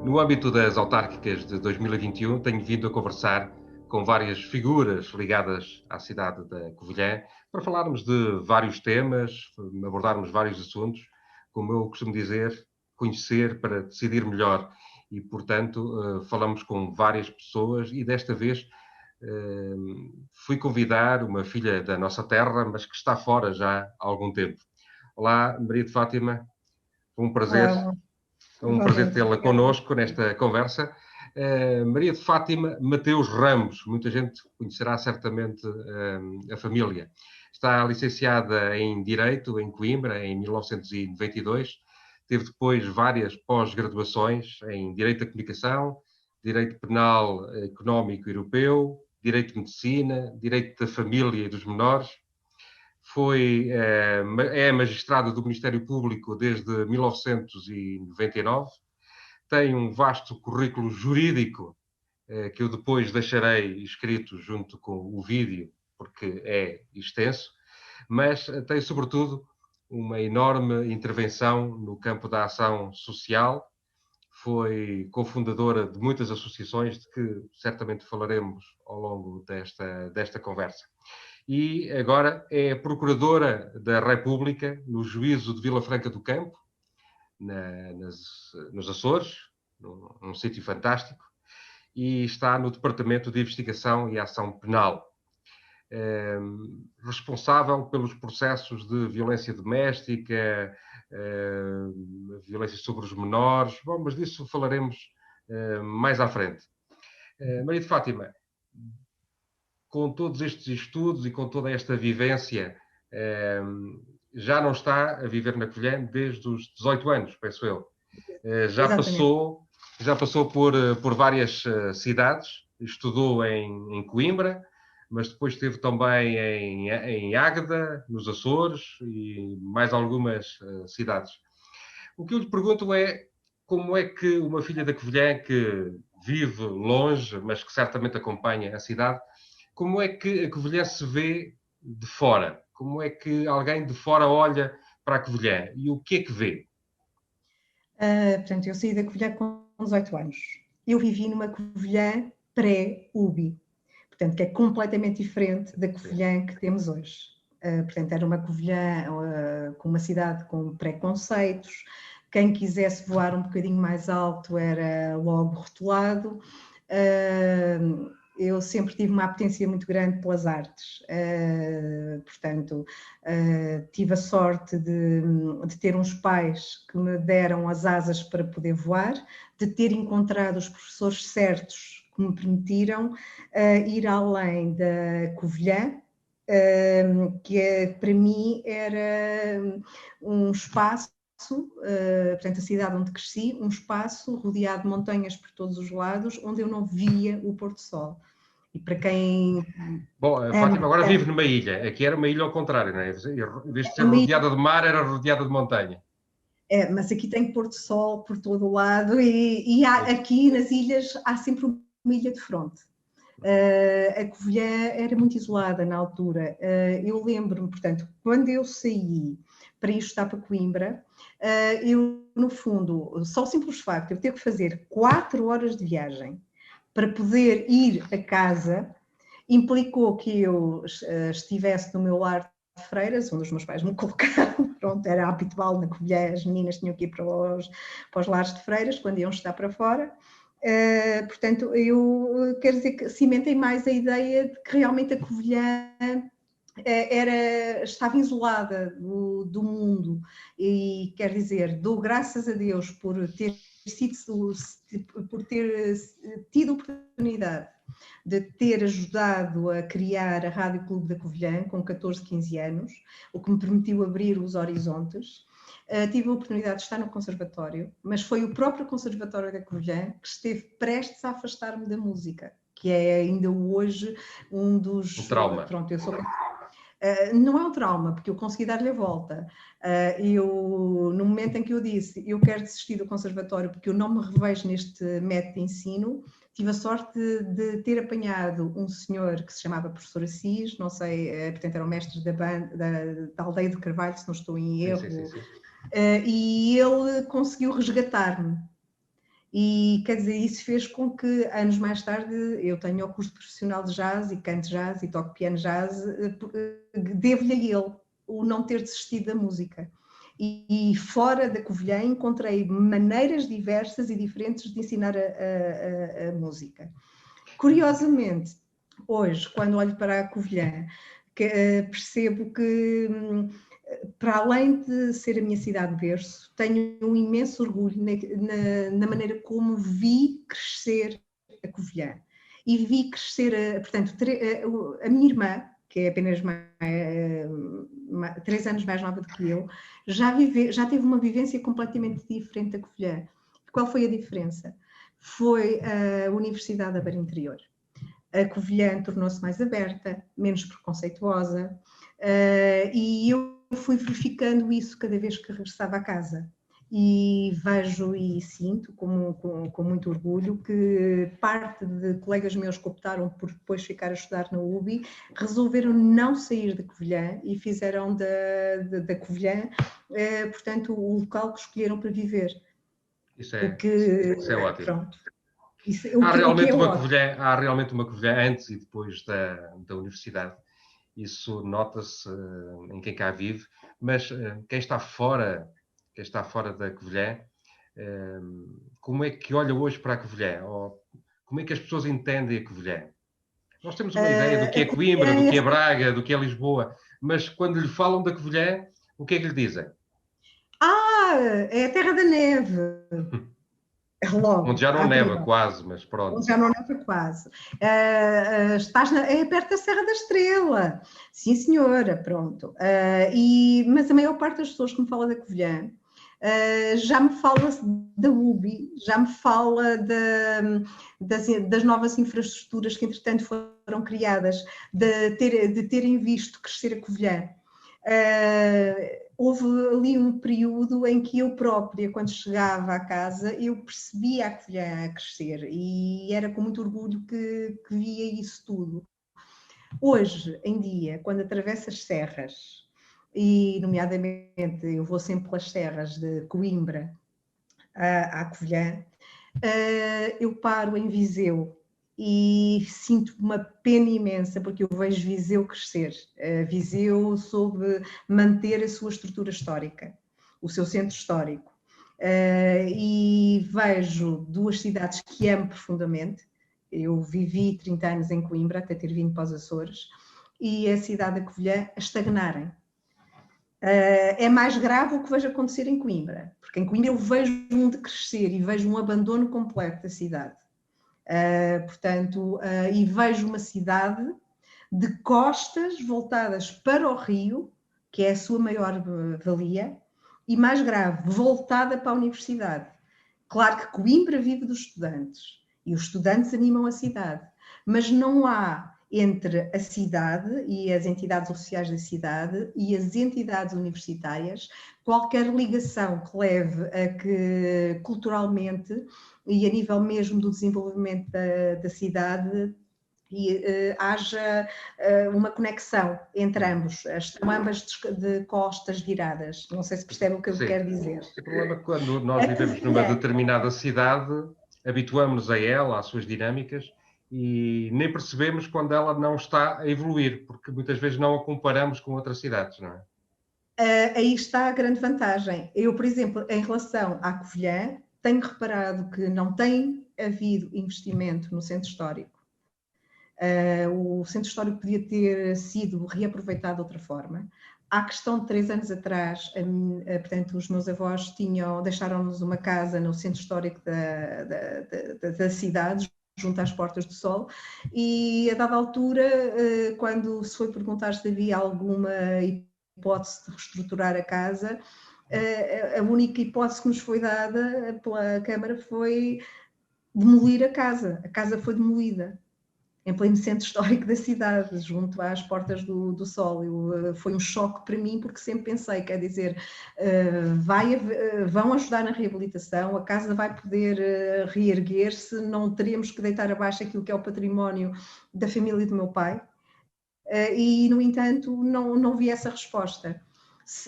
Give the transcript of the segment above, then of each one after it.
No âmbito das autárquicas de 2021, tenho vindo a conversar com várias figuras ligadas à cidade da Covilhã para falarmos de vários temas, abordarmos vários assuntos, como eu costumo dizer, conhecer para decidir melhor. E, portanto, falamos com várias pessoas e desta vez fui convidar uma filha da nossa terra, mas que está fora já há algum tempo. Olá, Maria de Fátima, foi um prazer. É um prazer tê-la connosco nesta conversa. Maria de Fátima Mateus Ramos, muita gente conhecerá certamente a família. Está licenciada em Direito em Coimbra em 1992. Teve depois várias pós-graduações em Direito da Comunicação, Direito Penal Económico Europeu, Direito de Medicina, Direito da Família e dos Menores. É magistrada do Ministério Público desde 1999, tem um vasto currículo jurídico que eu depois deixarei escrito junto com o vídeo, porque é extenso, mas tem sobretudo uma enorme intervenção no campo da ação social, foi cofundadora de muitas associações de que certamente falaremos ao longo desta conversa. E agora é Procuradora da República no Juízo de Vila Franca do Campo, nos Açores, num sítio fantástico, e está no Departamento de Investigação e Ação Penal. Responsável pelos processos de violência doméstica, violência sobre os menores. Bom, mas disso falaremos mais à frente. Maria de Fátima, com todos estes estudos e com toda esta vivência, já não está a viver na Covilhã desde os 18 anos, penso eu. Já passou por várias cidades, estudou em Coimbra, mas depois esteve também em Águeda, nos Açores e mais algumas cidades. O que eu lhe pergunto é como é que uma filha da Covilhã que vive longe, mas que certamente acompanha a cidade, como é que a Covilhã se vê de fora? Como é que alguém de fora olha para a Covilhã e o que é que vê? Portanto, eu saí da Covilhã com 18 anos. Eu vivi numa Covilhã pré-UBI, portanto, que é completamente diferente da Covilhã que temos hoje. Portanto, era uma Covilhã com uma cidade com preconceitos, quem quisesse voar um bocadinho mais alto era logo rotulado. Eu sempre tive uma apetência muito grande pelas artes, portanto, tive a sorte de ter uns pais que me deram as asas para poder voar, de ter encontrado os professores certos que me permitiram ir além da Covilhã, que para mim era um espaço, portanto a cidade onde cresci, um espaço rodeado de montanhas por todos os lados, onde eu não via o pôr do sol. E para quem... Bom, a Fátima agora vive numa ilha. Aqui era uma ilha ao contrário, não é? Em vez de ser rodeada de mar, era rodeada de montanha. Mas aqui tem pôr do sol por todo o lado e aqui nas ilhas há sempre uma ilha de fronte. A Covilhã era muito isolada na altura. Eu lembro-me, portanto, quando eu saí para ir estudar para Coimbra, eu, no fundo, só o simples facto de eu ter que fazer 4 horas de viagem para poder ir a casa implicou que eu estivesse no meu lar de Freiras, onde os meus pais me colocaram. Pronto, era habitual na Covilhã, as meninas tinham que ir para os lares de Freiras quando iam estar para fora. Portanto, eu quero dizer que cimentei mais a ideia de que realmente a Covilhã estava isolada do mundo e quer dizer, dou graças a Deus por ter tido a oportunidade de ter ajudado a criar a Rádio Clube da Covilhã com 14, 15 anos, o que me permitiu abrir os horizontes. Tive a oportunidade de estar no conservatório, mas foi o próprio Conservatório da Covilhã que esteve prestes a afastar-me da música, que é ainda hoje um dos... Um trauma. Pronto, eu sou... não é um trauma, porque eu consegui dar-lhe a volta. No momento em que eu disse eu quero desistir do conservatório porque eu não me revejo neste método de ensino, tive a sorte de ter apanhado um senhor que se chamava Professor Assis, não sei, portanto era o mestre da Aldeia de Carvalho, se não estou em erro, sim. E ele conseguiu resgatar-me. E, quer dizer, isso fez com que, anos mais tarde, eu tenha o curso profissional de jazz e canto jazz e toco piano jazz, devo-lhe a ele o não ter desistido da música. E fora da Covilhã encontrei maneiras diversas e diferentes de ensinar a música. Curiosamente, hoje, quando olho para a Covilhã, percebo que, para além de ser a minha cidade de berço, tenho um imenso orgulho na maneira como vi crescer a Covilhã. E vi crescer, portanto, a minha irmã, que é apenas 3 anos mais nova do que eu, já teve uma vivência completamente diferente da Covilhã. Qual foi a diferença? Foi a Universidade da Beira Interior. A Covilhã tornou-se mais aberta, menos preconceituosa, e eu fui verificando isso cada vez que regressava a casa. E vejo e sinto com muito orgulho que parte de colegas meus que optaram por depois ficar a estudar na UBI resolveram não sair da Covilhã e fizeram da Covilhã, portanto, o local que escolheram para viver. Isso é ótimo. Pronto. Há realmente uma Covilhã antes e depois da universidade. Isso nota-se em quem cá vive, mas quem está fora da Covilhã, como é que olha hoje para a Covilhã? Ou como é que as pessoas entendem a Covilhã? Nós temos uma ideia do que é Coimbra, do que é Braga, do que é Lisboa, mas quando lhe falam da Covilhã, o que é que lhe dizem? É a terra da neve. Logo, onde já não neva quase, mas pronto. Onde já não neva quase. É perto da Serra da Estrela. Sim, senhora, pronto. Mas a maior parte das pessoas que me fala da Covilhã já me fala da UBI, já me fala das novas infraestruturas que, entretanto, foram criadas, de terem visto crescer a Covilhã. Houve ali um período em que eu própria, quando chegava à casa, eu percebia a Covilhã a crescer e era com muito orgulho que via isso tudo. Hoje em dia, quando atravesso as serras, e nomeadamente eu vou sempre pelas serras de Coimbra à Covilhã, eu paro em Viseu e sinto uma pena imensa porque eu vejo Viseu crescer. Viseu soube manter a sua estrutura histórica, o seu centro histórico. E vejo 2 cidades que amo profundamente. Eu vivi 30 anos em Coimbra, até ter vindo para os Açores, e a cidade da Covilhã a estagnarem. É mais grave o que vejo acontecer em Coimbra, porque em Coimbra eu vejo um decrescer e vejo um abandono completo da cidade. E vejo uma cidade de costas voltadas para o rio, que é a sua maior valia, e mais grave, voltada para a universidade. Claro que Coimbra vive dos estudantes, e os estudantes animam a cidade, mas não há entre a cidade e as entidades oficiais da cidade e as entidades universitárias qualquer ligação que leve a que culturalmente e a nível mesmo do desenvolvimento da cidade haja uma conexão entre ambos. Estão ambas de costas viradas. Não sei se percebe o que eu quero dizer. O problema é que quando nós vivemos numa determinada cidade, habituamos-nos a ela, às suas dinâmicas, e nem percebemos quando ela não está a evoluir, porque muitas vezes não a comparamos com outras cidades, não é? Aí está a grande vantagem. Eu, por exemplo, em relação à Covilhã, tenho reparado que não tem havido investimento no centro histórico. O centro histórico podia ter sido reaproveitado de outra forma. Há questão de 3 anos atrás, portanto, os meus avós deixaram-nos uma casa no centro histórico da cidade, junto às Portas do Sol, e a dada altura, quando se foi perguntar se havia alguma hipótese de reestruturar a casa, a única hipótese que nos foi dada pela Câmara foi demolir a casa. A casa foi demolida em pleno centro histórico da cidade, junto às Portas do Sol. Foi um choque para mim, porque sempre pensei, quer dizer, vão ajudar na reabilitação, a casa vai poder reerguer-se, não teremos que deitar abaixo aquilo que é o património da família do meu pai. E, no entanto, não vi essa resposta.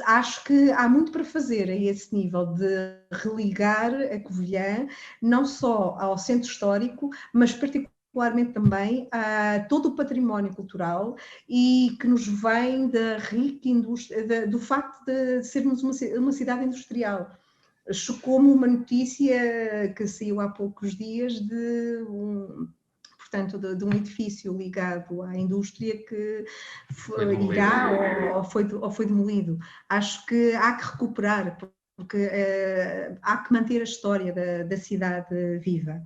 Acho que há muito para fazer a esse nível de religar a Covilhã, não só ao centro histórico, mas particularmente também a todo o património cultural e que nos vem da rica indústria, do facto de sermos uma cidade industrial. Chocou-me uma notícia que saiu há poucos dias portanto, de um edifício ligado à indústria que irá ou foi demolido. Acho que há que recuperar, porque há que manter a história da cidade viva.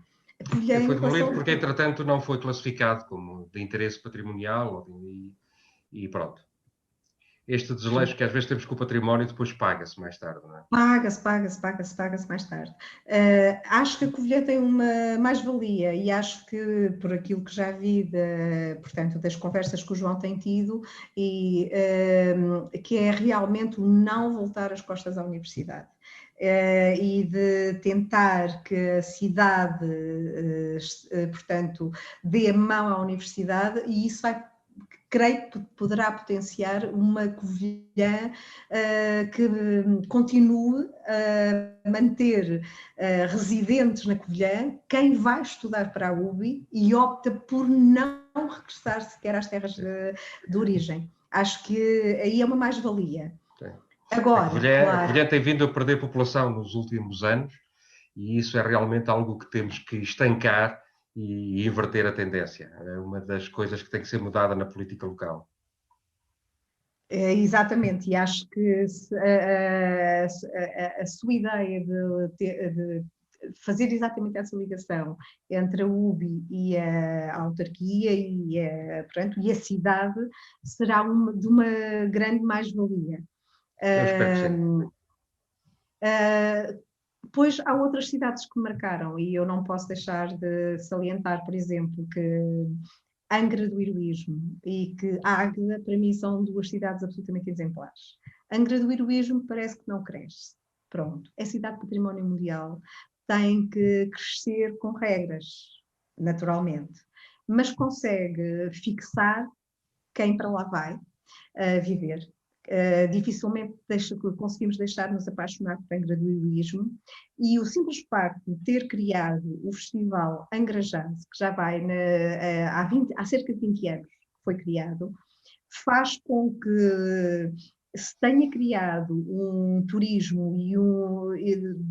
Foi demolido porque, entretanto, não foi classificado como de interesse patrimonial e pronto. Este desleixo que às vezes temos com o património depois paga-se mais tarde, não é? Paga-se mais tarde. Acho que a Covilhã tem uma mais-valia e acho que, por aquilo que já vi, portanto, das conversas que o João tem tido, que é realmente o não voltar as costas à universidade. E de tentar que a cidade, portanto, dê a mão à universidade, e isso creio que poderá potenciar uma Covilhã que continue a manter residentes na Covilhã quem vai estudar para a UBI e opta por não regressar sequer às terras de origem. Acho que aí é uma mais-valia. Agora, a Covilhã tem vindo a perder população nos últimos anos e isso é realmente algo que temos que estancar e inverter a tendência. É uma das coisas que tem que ser mudada na política local. Exatamente, e acho que a sua ideia de fazer exatamente essa ligação entre a UBI e a autarquia portanto, e a cidade será de uma grande mais-valia. Eu espero que sim. Depois há outras cidades que marcaram e eu não posso deixar de salientar, por exemplo, que Angra do Heroísmo e que Águeda, para mim, são duas cidades absolutamente exemplares. Angra do Heroísmo parece que não cresce. Pronto, é cidade de património mundial, tem que crescer com regras, naturalmente, mas consegue fixar quem para lá vai viver. Dificilmente conseguimos deixar-nos apaixonar por Angra do Heroísmo e o simples facto de ter criado o festival Angra Jazz, que já vai há cerca de 20 anos que foi criado, faz com que se tenha criado um turismo e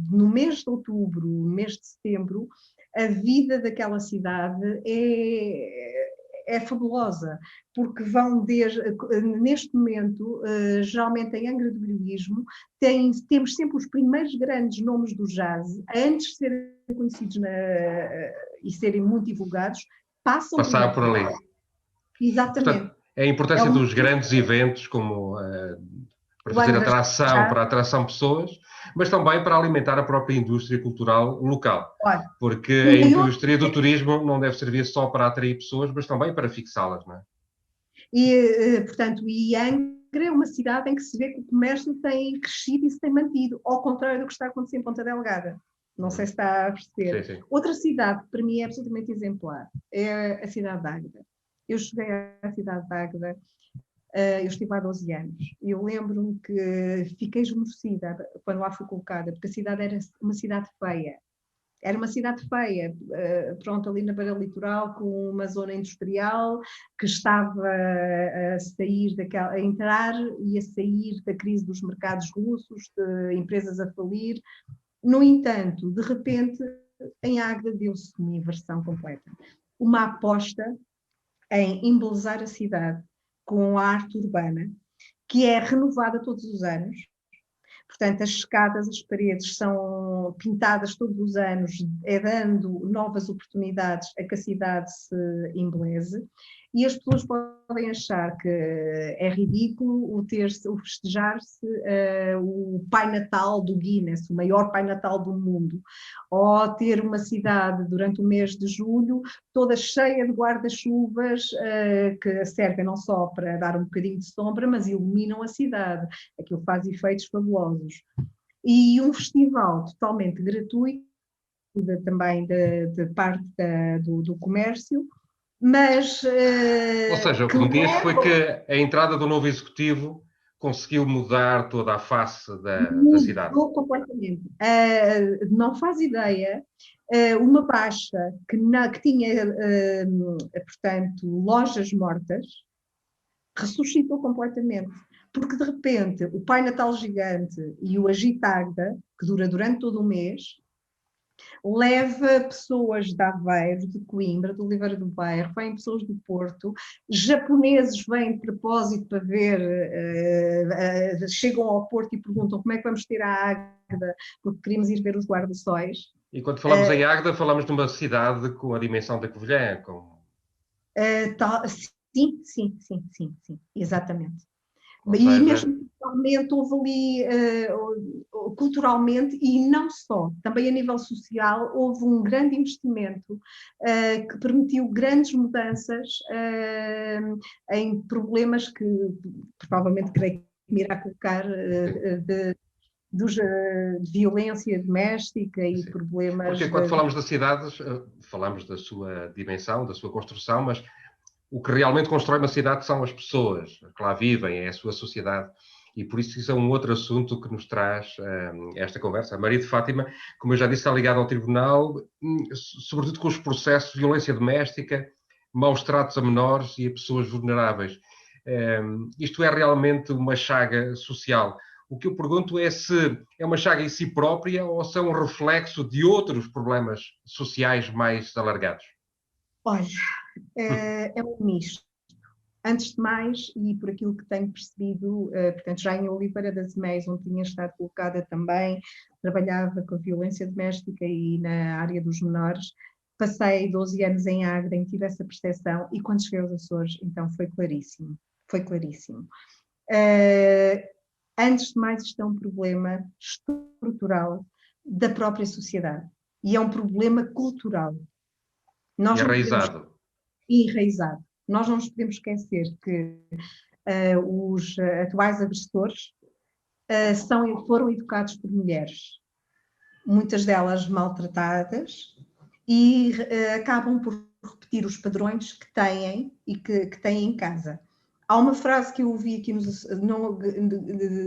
no mês de outubro, no mês de setembro, a vida daquela cidade é fabulosa, porque vão neste momento, geralmente em Angra do Heroísmo, temos sempre os primeiros grandes nomes do jazz, antes de serem conhecidos e serem muito divulgados, passar por ali. Exatamente. Portanto, a importância dos grandes eventos como para fazer atração, para atração pessoas, mas também para alimentar a própria indústria cultural local. Porque a indústria do turismo não deve servir só para atrair pessoas, mas também para fixá-las, não é? Portanto, Angra é uma cidade em que se vê que o comércio tem crescido e se tem mantido, ao contrário do que está acontecendo em Ponta Delgada. Não sei se está a perceber. Sim. Outra cidade que para mim é absolutamente exemplar é a cidade de Águeda. Eu cheguei à cidade de Águeda, eu estive há 12 anos. Eu lembro-me que fiquei esmorcida quando lá fui colocada, porque a cidade era uma cidade feia. Era uma cidade feia, pronto, ali na beira litoral, com uma zona industrial que estava a entrar e a sair da crise dos mercados russos, de empresas a falir. No entanto, de repente, em Águeda deu-se uma inversão completa. Uma aposta em embelezar a cidade com a arte urbana, que é renovada todos os anos. Portanto, as escadas, as paredes são pintadas todos os anos, dando novas oportunidades a que a cidade se embeleze. E as pessoas podem achar que é ridículo o festejar-se o Pai Natal do Guinness, o maior Pai Natal do mundo, ou ter uma cidade durante o mês de julho toda cheia de guarda-chuvas que servem não só para dar um bocadinho de sombra, mas iluminam a cidade. Aquilo faz efeitos fabulosos. E um festival totalmente gratuito, também de parte do comércio, mas... Ou seja, o que me diz foi que a entrada do novo executivo conseguiu mudar toda a face da cidade? Mudou completamente. Não faz ideia. Uma baixa que tinha, portanto, lojas mortas, ressuscitou completamente. Porque, de repente, o Pai Natal Gigante e o Agitagda, que dura durante todo o mês, leva pessoas de Aveiro, de Coimbra, de Oliveira do Bairro, vêm pessoas do Porto, japoneses vêm de propósito para ver, chegam ao Porto e perguntam como é que vamos ter a Águeda, porque queríamos ir ver os guarda-sóis. E quando falamos em Águeda, falamos de uma cidade com a dimensão da Covilhã. Sim, exatamente. Ou E seja, mesmo culturalmente houve ali, culturalmente, e não só, também a nível social, houve um grande investimento que permitiu grandes mudanças em problemas que provavelmente creio que me irá colocar de violência doméstica e sim. problemas. Porque quando falamos das cidades, falamos da sua dimensão, da sua construção, mas o que realmente constrói uma cidade são as pessoas que lá vivem, é a sua sociedade. E por isso é um outro assunto que nos traz esta conversa. A Maria de Fátima, como eu já disse, está ligada ao tribunal, sobretudo com os processos de violência doméstica, maus tratos a menores e a pessoas vulneráveis. Isto é realmente uma chaga social. O que eu pergunto é se é uma chaga em si própria ou se é um reflexo de outros problemas sociais mais alargados. Olha, é um misto. Antes de mais, e por aquilo que tenho percebido, portanto, já em Oliveira das Meias, onde tinha estado colocada também, trabalhava com violência doméstica e na área dos menores. Passei 12 anos em Águeda, em que tive essa percepção, e quando cheguei aos Açores, então foi claríssimo. Foi claríssimo. Antes de mais, isto é um problema estrutural da própria sociedade. E é um problema cultural. Nós não podemos enraizado. Nós não nos podemos esquecer que os atuais agressores foram educados por mulheres, muitas delas maltratadas, e acabam por repetir os padrões que têm e que têm em casa. Há uma frase que eu ouvi aqui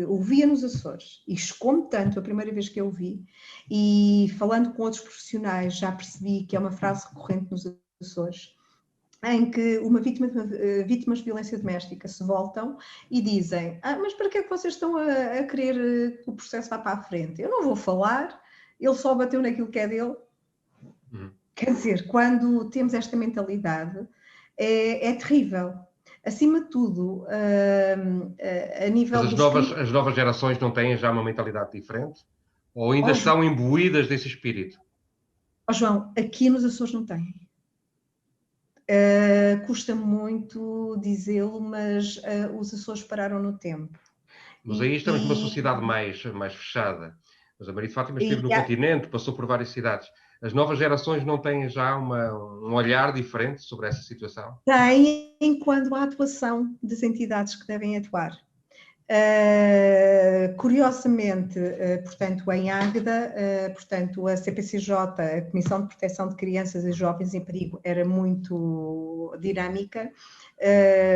ouvia nos Açores, e chocou-me tanto a primeira vez que eu ouvi, e falando com outros profissionais já percebi que é uma frase recorrente nos Açores, em que vítimas de violência doméstica se voltam e dizem: mas para que é que vocês estão a querer que o processo vá para a frente? Eu não vou falar, ele só bateu naquilo que é dele. Quer dizer, quando temos esta mentalidade, é terrível. Acima de tudo, a nível Mas as novas gerações não têm já uma mentalidade diferente? Ou ainda estão imbuídas desse espírito? João, aqui nos Açores não têm. Custa muito dizê-lo, mas os Açores pararam no tempo. Mas aí estamos numa sociedade mais fechada. Mas a Maria de Fátima esteve no continente, passou por várias cidades. As novas gerações não têm já um olhar diferente sobre essa situação? Têm quando há atuação das entidades que devem atuar. Curiosamente, portanto, em Águeda, portanto, a CPCJ, a Comissão de Proteção de Crianças e Jovens em Perigo, era muito dinâmica.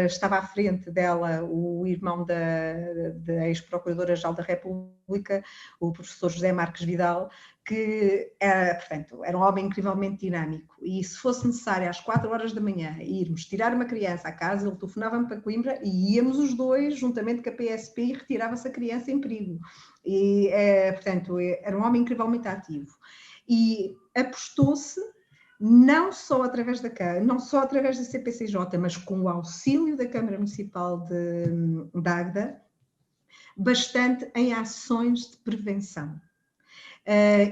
Estava à frente dela o irmão da ex-procuradora-geral da República, o professor José Marques Vidal, que portanto, era um homem incrivelmente dinâmico, e se fosse necessário às 4 horas da manhã irmos tirar uma criança à casa, ele telefonava-me para Coimbra e íamos os dois, juntamente com a PSP, e retirava-se a criança em perigo. E, portanto, era um homem incrivelmente ativo. E apostou-se não só através da CPCJ, mas com o auxílio da Câmara Municipal de Águeda, bastante em ações de prevenção.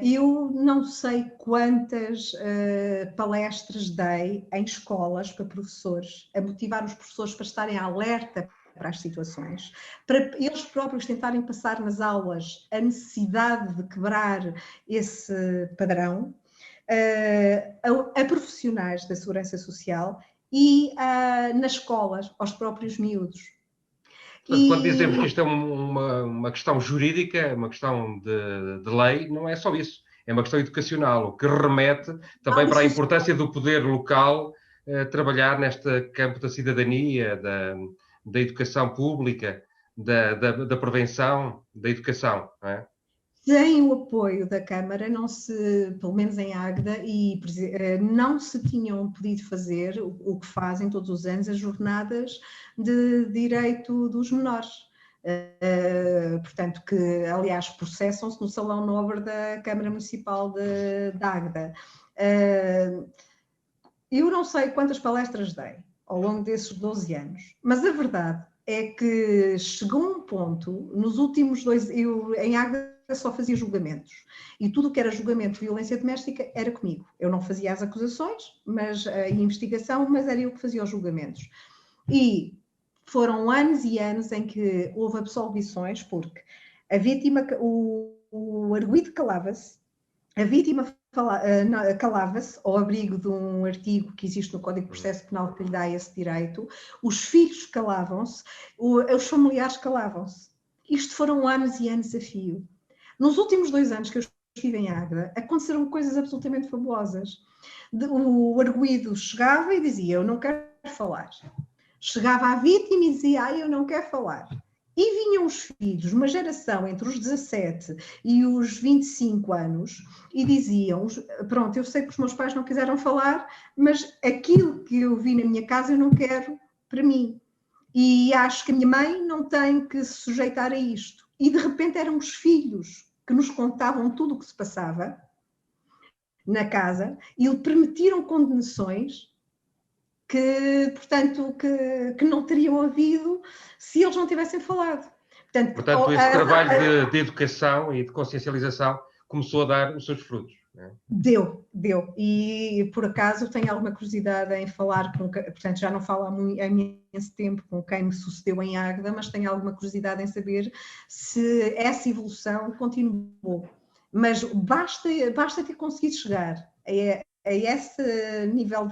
Eu não sei quantas palestras dei em escolas para professores, a motivar os professores para estarem alerta para as situações, para eles próprios tentarem passar nas aulas a necessidade de quebrar esse padrão, a profissionais da segurança social e nas escolas, aos próprios miúdos. Portanto, quando dizemos que isto é uma questão jurídica, uma questão de lei, não é só isso. É uma questão educacional, o que remete também para a importância do poder local trabalhar neste campo da cidadania, da educação pública, da prevenção, da educação, não é? Sem o apoio da Câmara, não se, pelo menos em Águeda, não se tinham podido fazer o que fazem todos os anos, as jornadas de direito dos menores. Portanto, que aliás processam-se no Salão Nobre da Câmara Municipal de Águeda. Eu não sei quantas palestras dei ao longo desses 12 anos, mas a verdade é que chegou um ponto, nos últimos 2, eu em Águeda só fazia julgamentos, e tudo o que era julgamento de violência doméstica era comigo. Eu não fazia as acusações, mas a investigação, mas era eu que fazia os julgamentos. E foram anos e anos em que houve absolvições, porque a vítima, o arguido calava-se, a vítima calava-se ao abrigo de um artigo que existe no Código de Processo Penal que lhe dá esse direito, os filhos calavam-se, os familiares calavam-se. Isto foram anos e anos a fio. Nos últimos 2 anos que eu estive em Águeda, aconteceram coisas absolutamente fabulosas. O arguido chegava e dizia, eu não quero falar. Chegava à vítima e dizia, eu não quero falar. E vinham os filhos, uma geração entre os 17 e os 25 anos, e diziam, pronto, eu sei que os meus pais não quiseram falar, mas aquilo que eu vi na minha casa eu não quero para mim. E acho que a minha mãe não tem que se sujeitar a isto. E de repente eram os filhos que nos contavam tudo o que se passava na casa e lhe permitiram condenações que, portanto, que não teriam havido se eles não tivessem falado. Portanto, esse trabalho de educação e de consciencialização começou a dar os seus frutos. É? Deu. E, por acaso, tenho alguma curiosidade em falar com... Portanto, já não falo há imenso tempo com quem me sucedeu em Águeda, mas tenho alguma curiosidade em saber se essa evolução continuou. Mas basta ter conseguido chegar a esse nível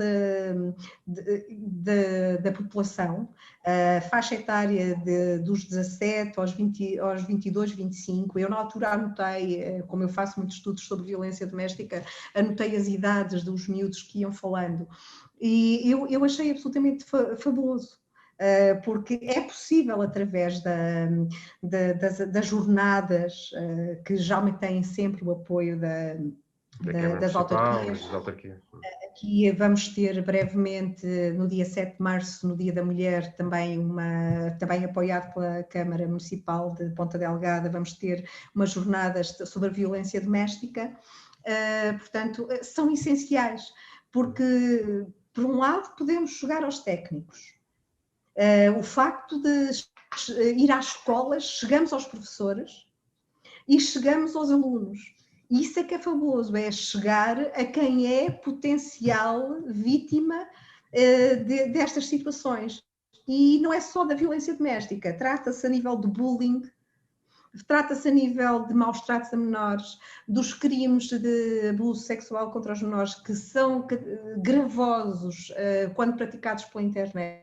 da população, a faixa etária dos 17 aos 22, 25, eu na altura anotei, como eu faço muitos estudos sobre violência doméstica, anotei as idades dos miúdos que iam falando, e eu achei absolutamente fabuloso. Porque é possível, através das jornadas, que já têm sempre o apoio das autarquias. Aqui vamos ter brevemente, no dia 7 de março, no Dia da Mulher, também apoiado pela Câmara Municipal de Ponta Delgada, vamos ter umas jornadas sobre a violência doméstica. Portanto, são essenciais, porque, por um lado, podemos chegar aos técnicos. O facto de ir às escolas, chegamos aos professores e chegamos aos alunos. Isso é que é fabuloso, é chegar a quem é potencial vítima destas situações. E não é só da violência doméstica, trata-se a nível de bullying, trata-se a nível de maus tratos a menores, dos crimes de abuso sexual contra os menores, que são gravosos quando praticados pela internet.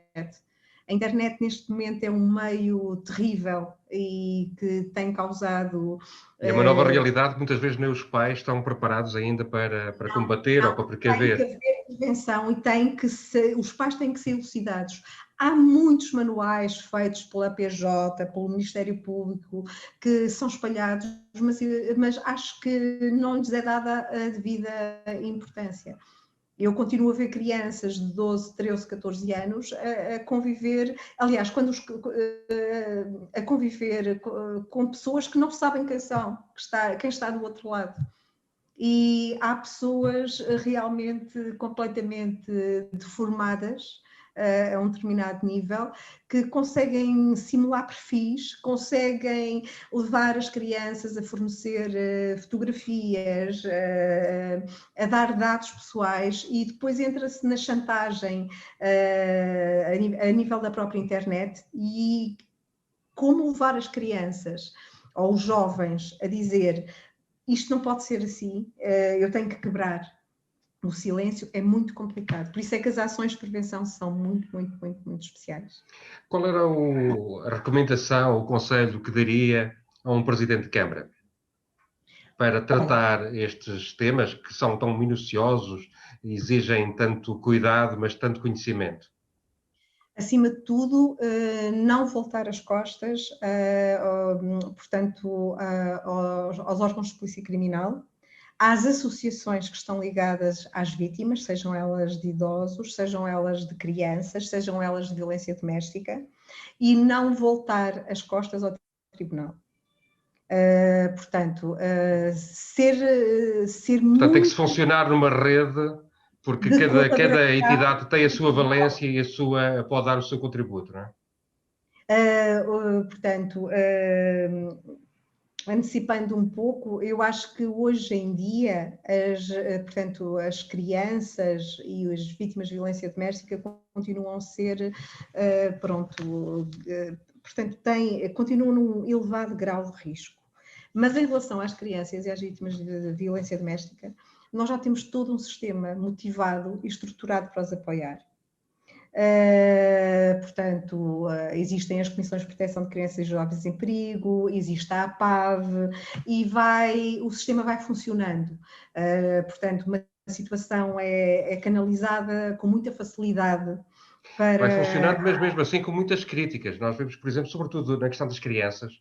A internet, neste momento, é um meio terrível e que tem causado... E é uma nova realidade que muitas vezes nem os pais estão preparados ainda para combater ou para precaver. Tem que haver prevenção e os pais têm que ser elucidados. Há muitos manuais feitos pela PJ, pelo Ministério Público, que são espalhados, mas acho que não lhes é dada a devida importância. Eu continuo a ver crianças de 12, 13, 14 anos a conviver, aliás, a conviver com pessoas que não sabem quem são, quem está do outro lado. E há pessoas realmente completamente deformadas a um determinado nível, que conseguem simular perfis, conseguem levar as crianças a fornecer fotografias, a dar dados pessoais, e depois entra-se na chantagem a nível da própria internet. E como levar as crianças ou os jovens a dizer: isto não pode ser assim, eu tenho que quebrar. O silêncio é muito complicado. Por isso é que as ações de prevenção são muito, muito, muito, muito especiais. Qual era a recomendação, o conselho que daria a um presidente de Câmara para tratar estes temas que são tão minuciosos e exigem tanto cuidado, mas tanto conhecimento? Acima de tudo, não voltar as costas, portanto, aos órgãos de polícia criminal, às associações que estão ligadas às vítimas, sejam elas de idosos, sejam elas de crianças, sejam elas de violência doméstica, e não voltar as costas ao tribunal. Portanto, ser Portanto, tem que se muito funcionar numa rede, porque de cada colaboração. entidade tem a sua valência e pode dar o seu contributo, não é? Portanto, antecipando um pouco, eu acho que hoje em dia, portanto, as crianças e as vítimas de violência doméstica continuam a ser, portanto, continuam num elevado grau de risco. Mas em relação às crianças e às vítimas de violência doméstica, nós já temos todo um sistema motivado e estruturado para os apoiar. Portanto, existem as Comissões de Proteção de Crianças e Jovens em Perigo, existe a APAV e o sistema vai funcionando. Portanto, uma situação é canalizada com muita facilidade para... Vai funcionando, mas mesmo assim com muitas críticas. Nós vemos, por exemplo, sobretudo na questão das crianças,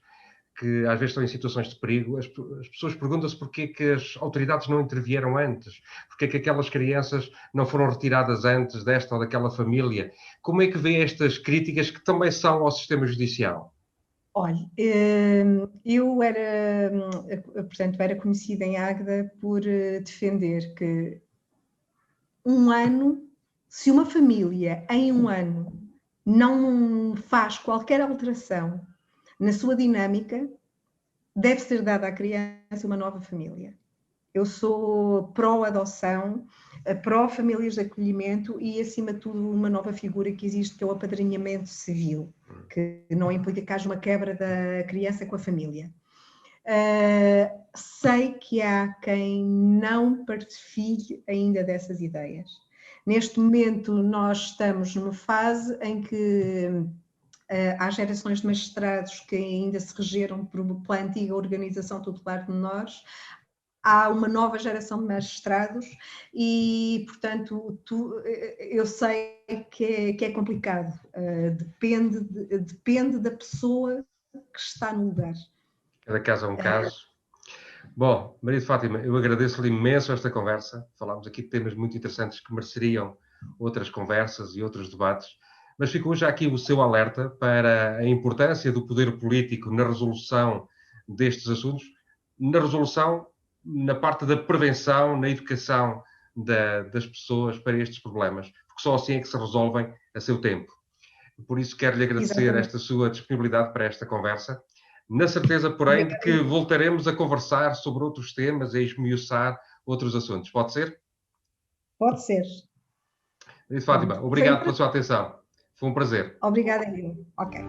que às vezes estão em situações de perigo, as pessoas perguntam-se porquê que as autoridades não intervieram antes, porquê que aquelas crianças não foram retiradas antes desta ou daquela família. Como é que vê estas críticas que também são ao sistema judicial? Olha, eu portanto, era conhecida em Águeda por defender que se uma família em um ano não faz qualquer alteração na sua dinâmica, deve ser dada à criança uma nova família. Eu sou pró-adoção, pró-famílias de acolhimento e, acima de tudo, uma nova figura que existe, que é o apadrinhamento civil, que não implica que haja uma quebra da criança com a família. Sei que há quem não partilhe ainda dessas ideias. Neste momento, nós estamos numa fase em que há gerações de magistrados que ainda se regeram pela antiga organização tutelar de menores, há uma nova geração de magistrados e, portanto, eu sei que é complicado, depende da pessoa que está no lugar. Cada caso é um caso. Bom, Maria de Fátima, eu agradeço-lhe imenso esta conversa. Falámos aqui de temas muito interessantes que mereceriam outras conversas e outros debates. Mas ficou já aqui o seu alerta para a importância do poder político na resolução destes assuntos, na resolução, na parte da prevenção, na educação das pessoas para estes problemas, porque só assim é que se resolvem a seu tempo. Por isso quero-lhe agradecer Exatamente. esta sua disponibilidade para esta conversa, na certeza, porém, de que voltaremos a conversar sobre outros temas e a esmiuçar outros assuntos. Pode ser? Pode ser. Maria de Fátima, obrigado pela sua atenção. Foi um prazer. Obrigada, Emílio. Ok.